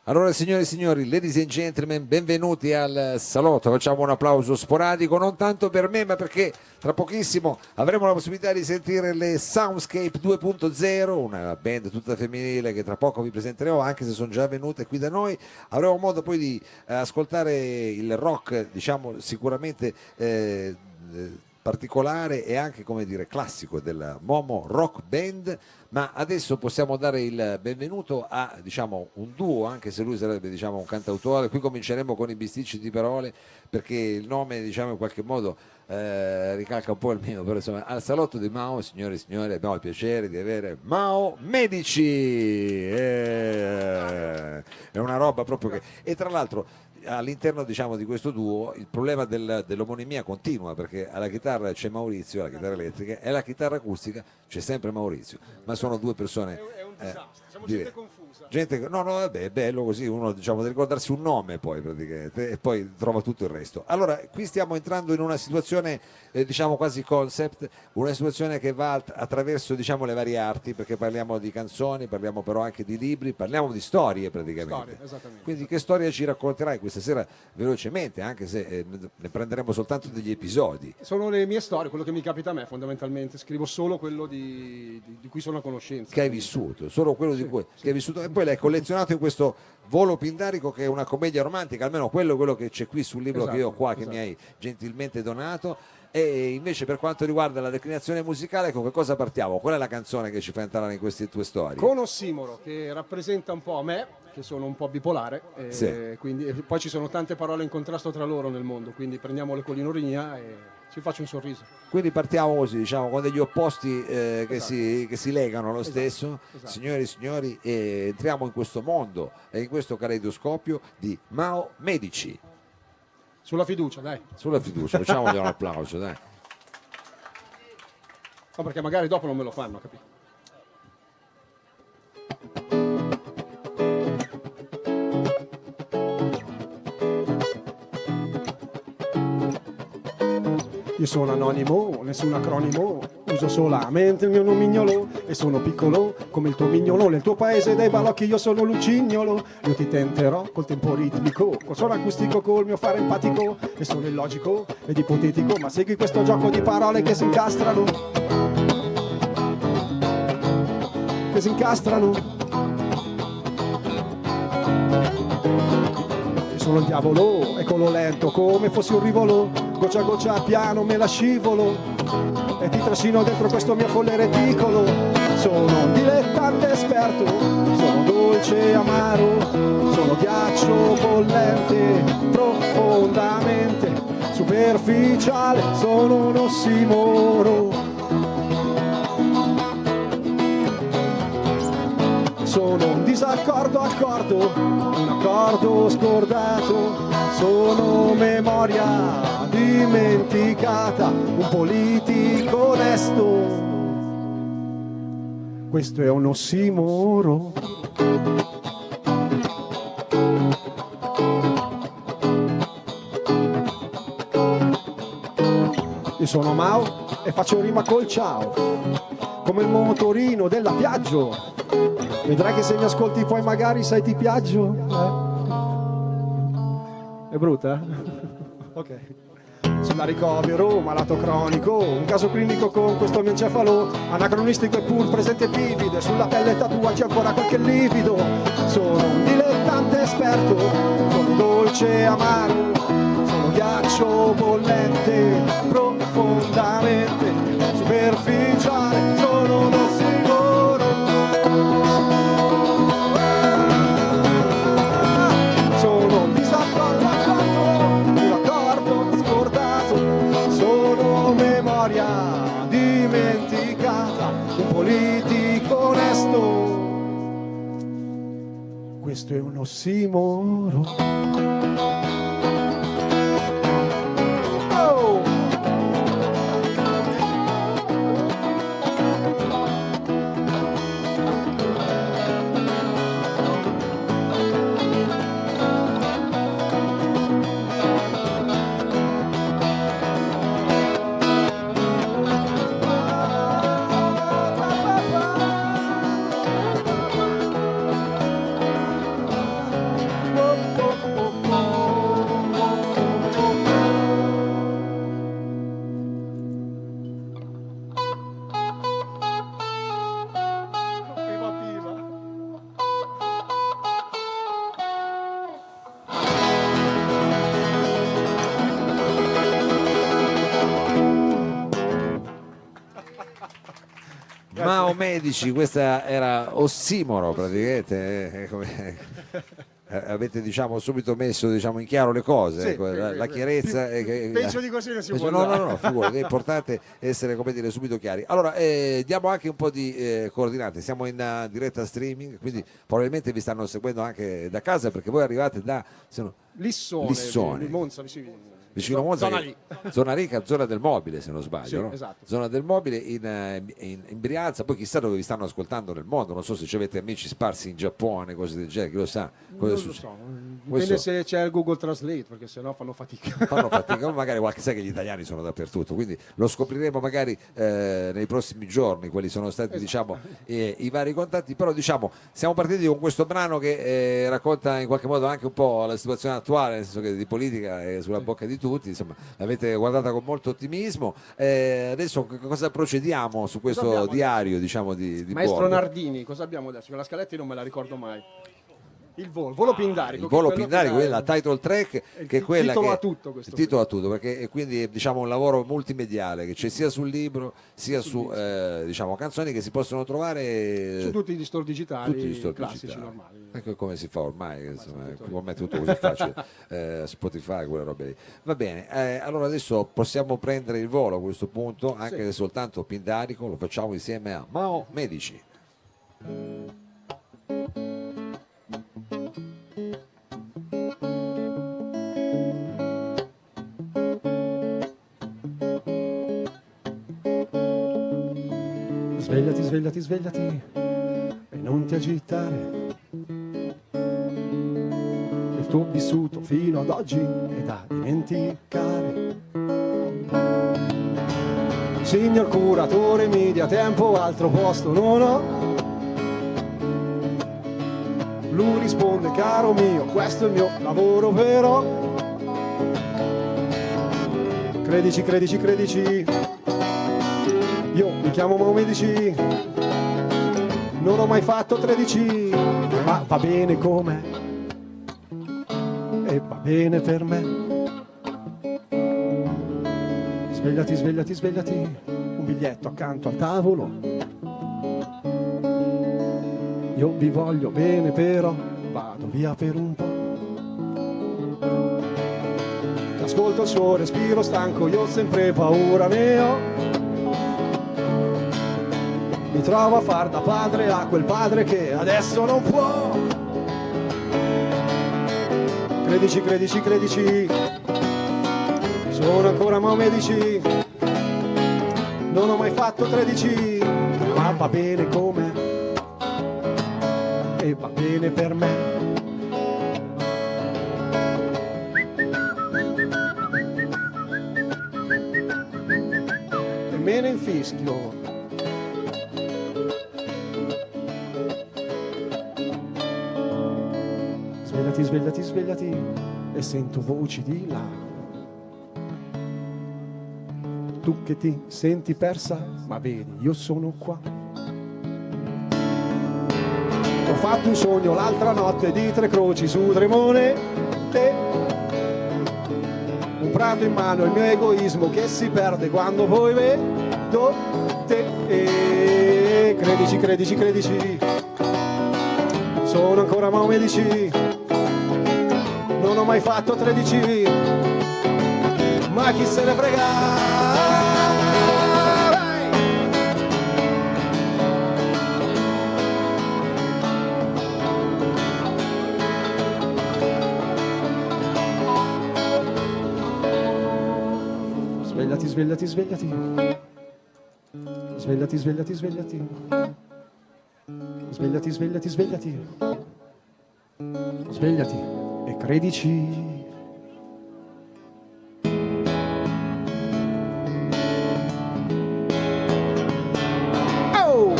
Allora, signore e signori, ladies and gentlemen, benvenuti al salotto. Facciamo un applauso sporadico, non tanto per me, ma perché tra pochissimo avremo la possibilità di sentire le Soundscape 2.0, una band tutta femminile che tra poco vi presenteremo, anche se sono già venute qui da noi. Avremo modo poi di ascoltare il rock, diciamo, sicuramente particolare e anche, come dire, classico della Momo Rock Band. Ma adesso possiamo dare il benvenuto a, diciamo, un duo, anche se lui sarebbe, diciamo, un cantautore. Qui cominceremo con i bisticci di parole, perché il nome, diciamo, in qualche modo ricalca un po' il mio, però insomma, al salotto di Mao, signore e signori, abbiamo il piacere di avere Mao Medici. È una roba proprio che... E tra l'altro all'interno, diciamo, di questo duo il problema dell'omonimia continua, perché alla chitarra c'è Maurizio, alla chitarra elettrica, e alla chitarra acustica c'è sempre Maurizio, ma sono due persone è un disastro, siamo gente confusa. no, vabbè, è bello così, uno, diciamo, deve ricordarsi un nome poi praticamente, e poi trova tutto il resto. Allora, qui stiamo entrando in una situazione, diciamo, quasi concept, una situazione che va attraverso, diciamo, le varie arti, perché parliamo di canzoni, parliamo però anche di libri, parliamo di storie praticamente. Storie, esattamente. Quindi che storia ci racconterai questa sera velocemente, anche se ne prenderemo soltanto degli episodi? Sono le mie storie, quello che mi capita a me fondamentalmente, scrivo solo quello di cui sono a conoscenza. Che hai vissuto, solo quello di cui che hai vissuto, e poi l'hai collezionato in questo Volo Pindarico, che è una commedia romantica, almeno quello che c'è qui sul libro, Esatto, che io ho qua, che esatto. mi hai gentilmente donato. E invece per quanto riguarda la declinazione musicale, con che cosa partiamo? Qual è la canzone che ci fa entrare in queste tue storie? Con Ossimoro, che rappresenta un po' me, che sono un po' bipolare, Sì. quindi, e poi ci sono tante parole in contrasto tra loro nel mondo, quindi prendiamo le colinoria e ci faccio un sorriso. Quindi partiamo così, diciamo, con degli opposti che si legano lo Esatto, stesso. esatto. Signore e signori, entriamo in questo mondo e in questo caleidoscopio di Mao Medici. Sulla fiducia, dai. Sulla fiducia, facciamogli un applauso, dai. No, perché magari dopo non me lo fanno, capito? Io sono anonimo, nessun acronimo, uso solamente il mio nomignolo e sono piccolo come il tuo mignolo. Nel tuo paese dei balocchi io sono lucignolo. Io ti tenterò col tempo ritmico, col suono acustico, col mio fare empatico. E sono illogico ed ipotetico, ma segui questo gioco di parole che si incastrano. Che si incastrano. Io sono il diavolo, eccolo lento come fossi un rivolo. Goccia a goccia piano me la scivolo e ti trascino dentro questo mio folle reticolo. Sono un dilettante esperto, sono dolce e amaro, sono ghiaccio bollente, profondamente superficiale, sono un ossimoro. Sono un disaccordo accordo, un accordo scordato, sono memoria dimenticata, un politico onesto. Questo è un ossimoro. Io sono Mao e faccio rima col ciao, come il motorino della Piaggio. Vedrai che se mi ascolti poi magari sai ti piaggio. È brutta? Ok. Sulla ricovero, malato cronico, un caso clinico con questo mio encefalo anacronistico e pur presente vivido, sulla pelle tatuaggi ancora qualche livido. Sono un dilettante esperto, sono dolce e amaro, sono ghiaccio bollente, profondamente superficiale, sono un ossimoro. Sono un disaccordo accordo, un accordo scordato, sono memoria dimenticata, un politico onesto. Questo è un ossimoro. Oh! Medici, questa era ossimoro praticamente, avete diciamo subito messo diciamo in chiaro le cose, Sì, ecco, la chiarezza Penso di così non si può no, andare. no, no, figurati, è importante essere come dire subito chiari. Allora diamo anche un po' di coordinate, siamo in diretta streaming, quindi probabilmente vi stanno seguendo anche da casa perché voi arrivate da Lissone. Di Monza, vicino a Monza, zona lì. zona ricca, zona del mobile se non sbaglio, Sì, no? esatto. Zona del mobile in Brianza, poi chissà dove vi stanno ascoltando nel mondo, non so se avete amici sparsi in Giappone, cose del genere, chi lo sa. Non lo so, dipende se c'è il Google Translate, perché sennò fanno fatica. Fanno fatica, ma magari sai che gli italiani sono dappertutto, quindi lo scopriremo magari nei prossimi giorni quali sono stati diciamo i vari contatti, però diciamo siamo partiti con questo brano che racconta in qualche modo anche un po' la situazione attuale, nel senso che di politica è sulla bocca di tutti, insomma l'avete guardata con molto ottimismo. Adesso cosa procediamo su questo diario diciamo di Maestro bordo? Nardini, cosa abbiamo adesso? La scaletta io non me la ricordo mai. Il volo pindarico. Il volo pindarico, quella la title track, che è quella titolo che a tutto questo. il titolo a tutto, perché è quindi diciamo un lavoro multimediale che c'è sia sul libro sia su diciamo canzoni che si possono trovare su tutti gli store digitali, tutti gli store classici digitali. normali. Ecco come si fa ormai, insomma, ormai è tutto così facile, Spotify, quelle robe lì. Va bene, allora adesso possiamo prendere il volo a questo punto, anche se soltanto pindarico, lo facciamo insieme a Mao Medici. Svegliati, svegliati, svegliati e non ti agitare. Il tuo vissuto fino ad oggi è da dimenticare. Signor curatore, mi dia tempo, altro posto non ho. Lui risponde, caro mio, questo è il mio lavoro però. Credici, credici, credici. Io mi chiamo Mao Medici, non ho mai fatto 13, ma va bene com'è e va bene per me. Svegliati, svegliati, svegliati, un biglietto accanto al tavolo. Io vi voglio bene però vado via per un po'. Ascolto il suo respiro stanco, io sempre paura ne ho. Mi trovo a far da padre a quel padre che adesso non può. Credici, credici, credici, sono ancora Mao Medici, non ho mai fatto 13, ma va bene com'è e va bene per me. E me ne infischio. Svegliati, svegliati, svegliati e sento voci di là. Tu che ti senti persa, ma vedi, io sono qua. Ho fatto un sogno l'altra notte di 3 croci su 3 monete. Un prato in mano, il mio egoismo che si perde quando poi vedo te. E credici, credici, credici, sono ancora Mao Medici, non ho mai fatto 13, ma chi se ne frega. Svegliati, svegliati, svegliati, svegliati, svegliati, svegliati, svegliati, svegliati, svegliati, svegliati e credici. Oh!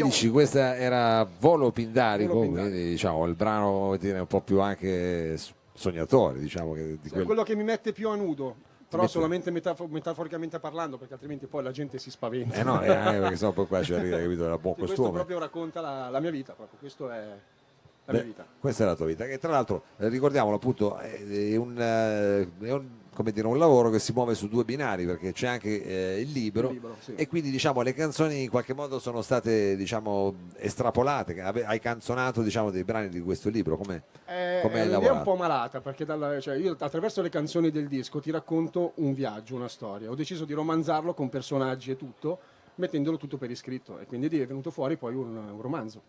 Medici, questa era Volo Pindarico, Volo Pindarico. quindi diciamo il brano dire, un po' più anche sognatore, diciamo che di È quello che mi mette più a nudo, però mette- solamente metaforicamente parlando, perché altrimenti poi la gente si spaventa. Eh no, perché sennò poi qua ci arriva, capito, da buon Sì, questo costume. proprio racconta la mia vita, proprio. Questo è la Beh, mia vita. questa è la tua vita, che tra l'altro ricordiamolo appunto è un, come dire, un lavoro che si muove su due binari perché c'è anche il libro, Il libro, sì. e quindi diciamo le canzoni in qualche modo sono state diciamo estrapolate, hai canzonato diciamo dei brani di questo libro, come hai L'idea è un lavorato? po' malata perché cioè io attraverso le canzoni del disco ti racconto un viaggio, una storia. Ho deciso di romanzarlo con personaggi e tutto, mettendolo tutto per iscritto, e quindi è venuto fuori poi un romanzo.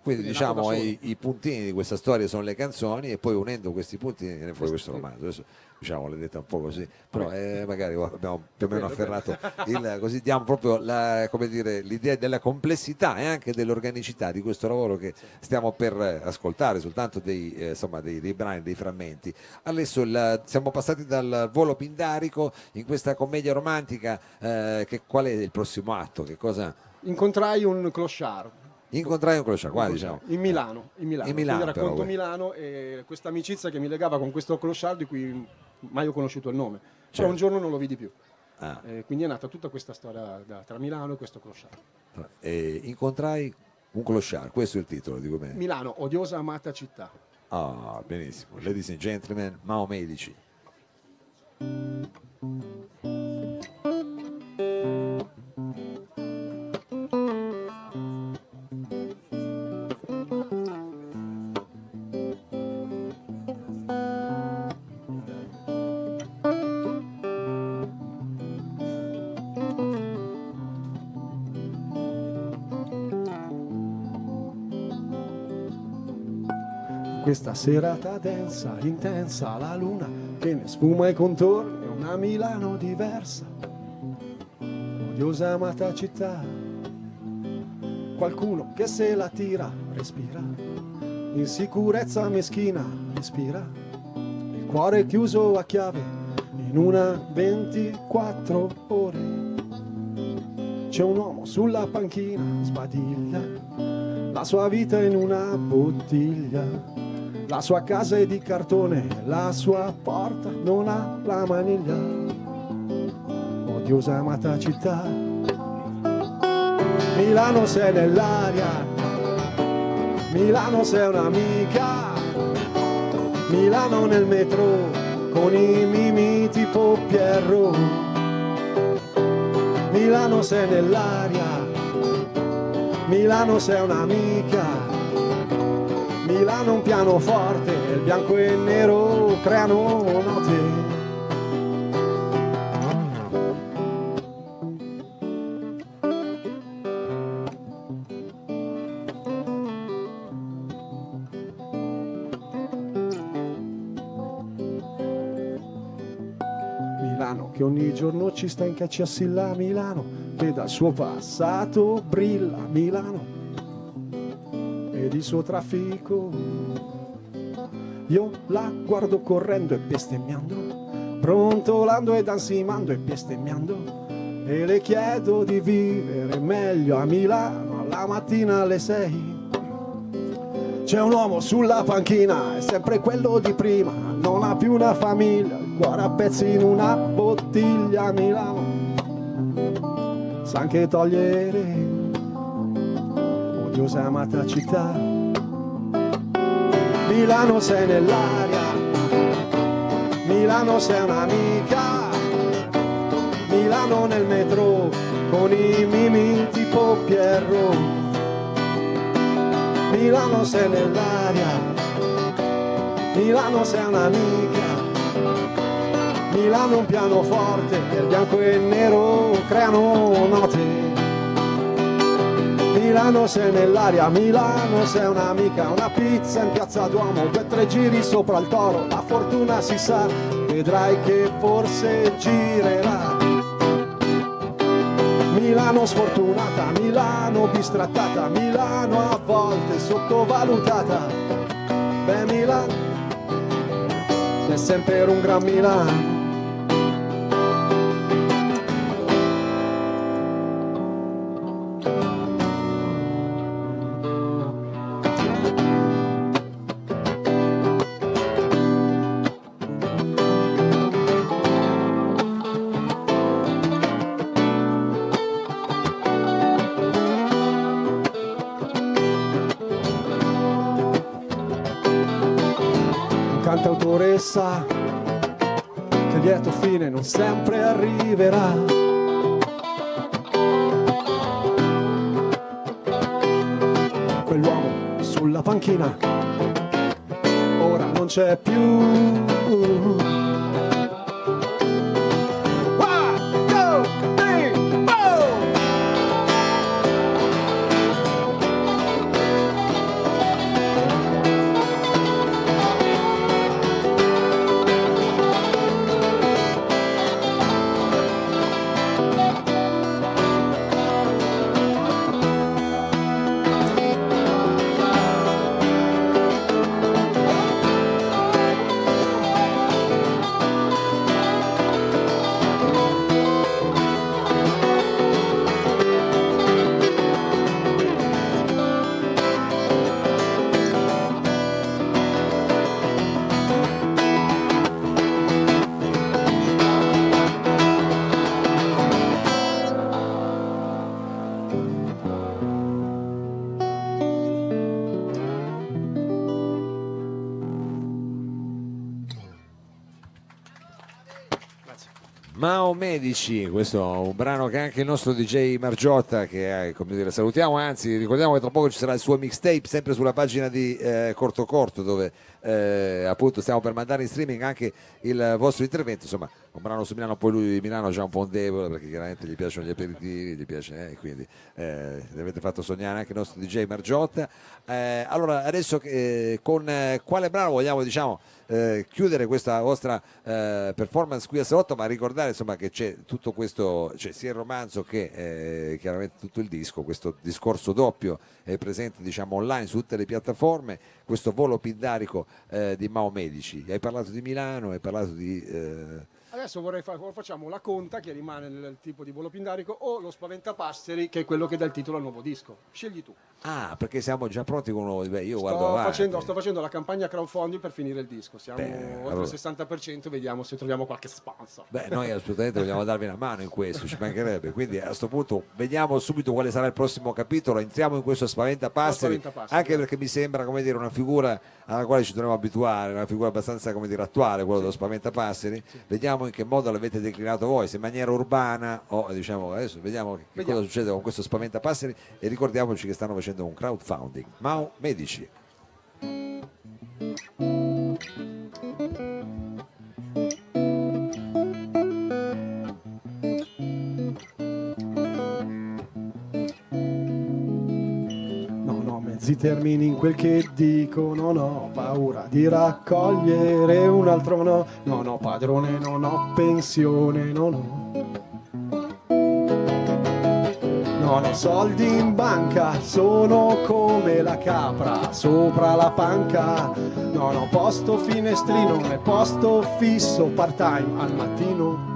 Quindi Quindi è nato diciamo da solo. i puntini di questa storia sono le canzoni e poi unendo questi puntini viene fuori questo Sì. romanzo. Adesso diciamo l'hai detta un po' così, però magari abbiamo più o meno Quello. afferrato così diamo proprio come dire, l'idea della complessità e anche dell'organicità di questo lavoro che stiamo per ascoltare, soltanto insomma, dei brani, dei frammenti. Adesso siamo passati dal Volo Pindarico in questa commedia romantica, qual è il prossimo atto? Che cosa? Incontrai un clochard. Incontrai un crociato, qua diciamo. In Milano. In Milano, Quindi racconto però, Milano e questa amicizia che mi legava con questo clochard di cui mai ho conosciuto il nome. Certo. Però un giorno non lo vidi più. Ah. Quindi è nata tutta questa storia tra Milano e questo clochard. Incontrai un clochard, questo è il titolo di come. Milano, odiosa amata città. Ah, benissimo. Ladies and gentlemen, Mao Medici. Questa serata densa, intensa, la luna che ne sfuma i contorni, una Milano diversa, odiosa amata città. Qualcuno che se la tira, respira, insicurezza meschina, respira, il cuore chiuso a chiave in una 24 ore. C'è un uomo sulla panchina, sbadiglia, la sua vita in una bottiglia. La sua casa è di cartone, la sua porta non ha la maniglia. Odiosa amata città, Milano sei nell'aria, Milano sei un'amica, Milano nel metro con i mimi tipo Pierrot. Milano sei nell'aria, Milano sei un'amica, Milano un pianoforte, il bianco e il nero creano note. Milano che ogni giorno ci sta in caccia a Milano che dal suo passato brilla, Milano ed il suo traffico. Io la guardo correndo e bestemmiando, brontolando ed ansimando e bestemmiando, e le chiedo di vivere meglio a Milano alla mattina alle 6. C'è un uomo sulla panchina, è sempre quello di prima, non ha più una famiglia, il cuore a pezzi in una bottiglia. A Milano sa anche togliere, odiosa amata città. Milano sei nell'aria, Milano sei un'amica, Milano nel metro con i mimi tipo Pierrot. Milano sei nell'aria, Milano sei un'amica, Milano un pianoforte, il bianco e il nero creano note. Milano sei nell'aria, Milano sei un'amica, una pizza in piazza Duomo, 2 o 3 giri sopra il Toro, la fortuna si sa, vedrai che forse girerà. Milano sfortunata, Milano bistrattata, Milano a volte sottovalutata. Beh, Milano è sempre un gran Milano. cantautore sa che il lieto fine non sempre arriverà. Quell'uomo sulla panchina ora non c'è più. Mao Medici, questo è un brano che anche il nostro DJ Margiotta, che come dire, salutiamo, anzi ricordiamo che tra poco ci sarà il suo mixtape sempre sulla pagina di Corto Corto, dove appunto stiamo per mandare in streaming anche il vostro intervento. Insomma, un brano su Milano, poi lui Milano ha già un po' un debole perché chiaramente gli piacciono gli aperitivi, gli piace, quindi vi avete fatto sognare anche il nostro DJ Margiotta. Allora adesso con quale brano vogliamo, diciamo, chiudere questa vostra performance qui a Salotto, ma ricordare insomma che c'è tutto questo, cioè sia il romanzo che chiaramente tutto il disco, questo discorso doppio è presente, diciamo, online su tutte le piattaforme, questo volo pindarico di Mao Medici. Hai parlato di Milano, hai parlato di Adesso facciamo la conta, che rimane nel tipo di volo pindarico, o lo spaventapasseri, che è quello che dà il titolo al nuovo disco. Scegli tu. Ah, perché siamo già pronti con uno. Beh, io guardo avanti. Sto facendo la campagna crowdfunding per finire il disco. Siamo oltre allora, il 60%, vediamo se troviamo qualche sponsor. Beh, noi assolutamente vogliamo darvi una mano in questo, ci mancherebbe. Quindi a questo punto vediamo subito quale sarà il prossimo capitolo. Entriamo in questo spaventapasseri, anche perché mi sembra, come dire, una figura alla quale ci dovremmo abituare, una figura abbastanza, come dire, attuale, quello dello spaventapasseri. Sì. Vediamo in che modo l'avete declinato voi, se in maniera urbana o, diciamo, adesso vediamo cosa succede con questo spaventapasseri, e ricordiamoci che stanno facendo un crowdfunding. Mao Medici. Mezzi termini in quel che dico, non ho paura di raccogliere un altro no, non ho padrone, non ho pensione, non ho soldi in banca, sono come la capra sopra la panca, non ho posto finestrino né posto fisso part time al mattino.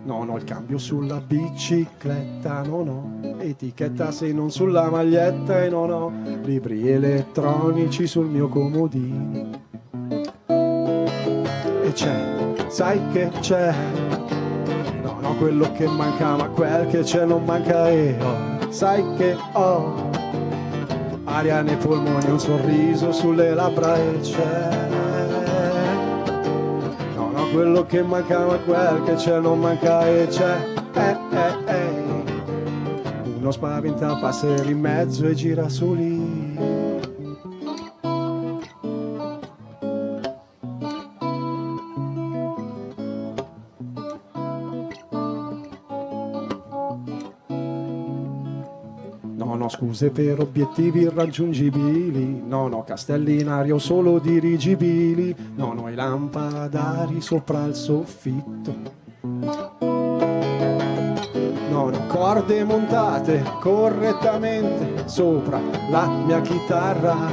Non ho il cambio sulla bicicletta, non ho etichetta se non sulla maglietta, e non ho libri elettronici sul mio comodino. E c'è, sai che c'è, non ho quello che manca, ma quel che c'è non manca, e ho, sai che ho aria nei polmoni, un sorriso sulle labbra, e c'è quello che manca, ma quel che c'è non manca, e c'è uno spaventapasseri in mezzo e gira su lì. Non ho scuse per obiettivi irraggiungibili, non ho castelli in aria o solo dirigibili, non ho i lampadari sopra il soffitto, non ho corde montate correttamente sopra la mia chitarra,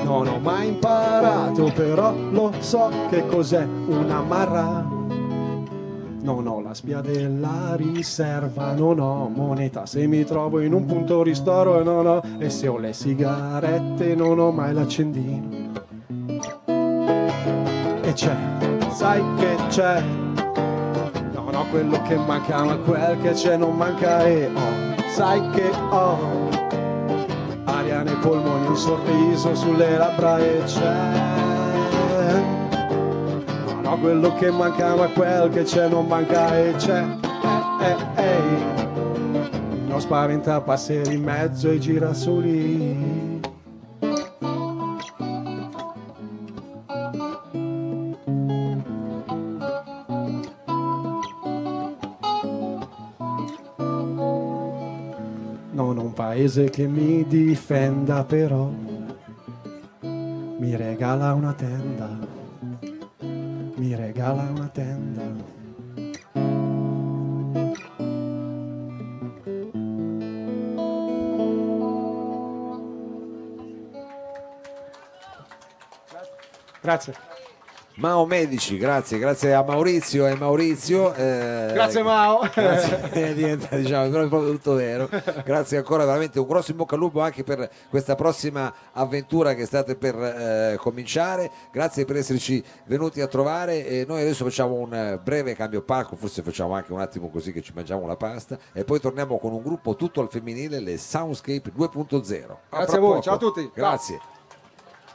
non ho mai imparato, però lo so che cos'è una marra. Non ho la spia della riserva, non ho moneta se mi trovo in un punto ristoro, e non ho, e se ho le sigarette non ho mai l'accendino. E c'è, sai che c'è, non ho quello che manca, ma quel che c'è non manca, e ho, sai che ho aria nei polmoni, un sorriso sulle labbra, e c'è No, quello che manca ma quel che c'è non manca e c'è. Non spaventa, passare in mezzo ai girasoli. Non ho un paese che mi difenda, però mi regala una tenda, mi regala una tenda. Grazie. Mao Medici, grazie a Maurizio e Maurizio. Grazie Mao. Grazie, diventa diciamo proprio tutto vero. Grazie ancora, veramente un grosso in bocca al lupo anche per questa prossima avventura che state per cominciare. Grazie per esserci venuti a trovare e noi adesso facciamo un breve cambio palco, forse facciamo anche un attimo così che ci mangiamo la pasta e poi torniamo con un gruppo tutto al femminile, le Soundscape 2.0. Grazie a voi, ciao a tutti. Grazie.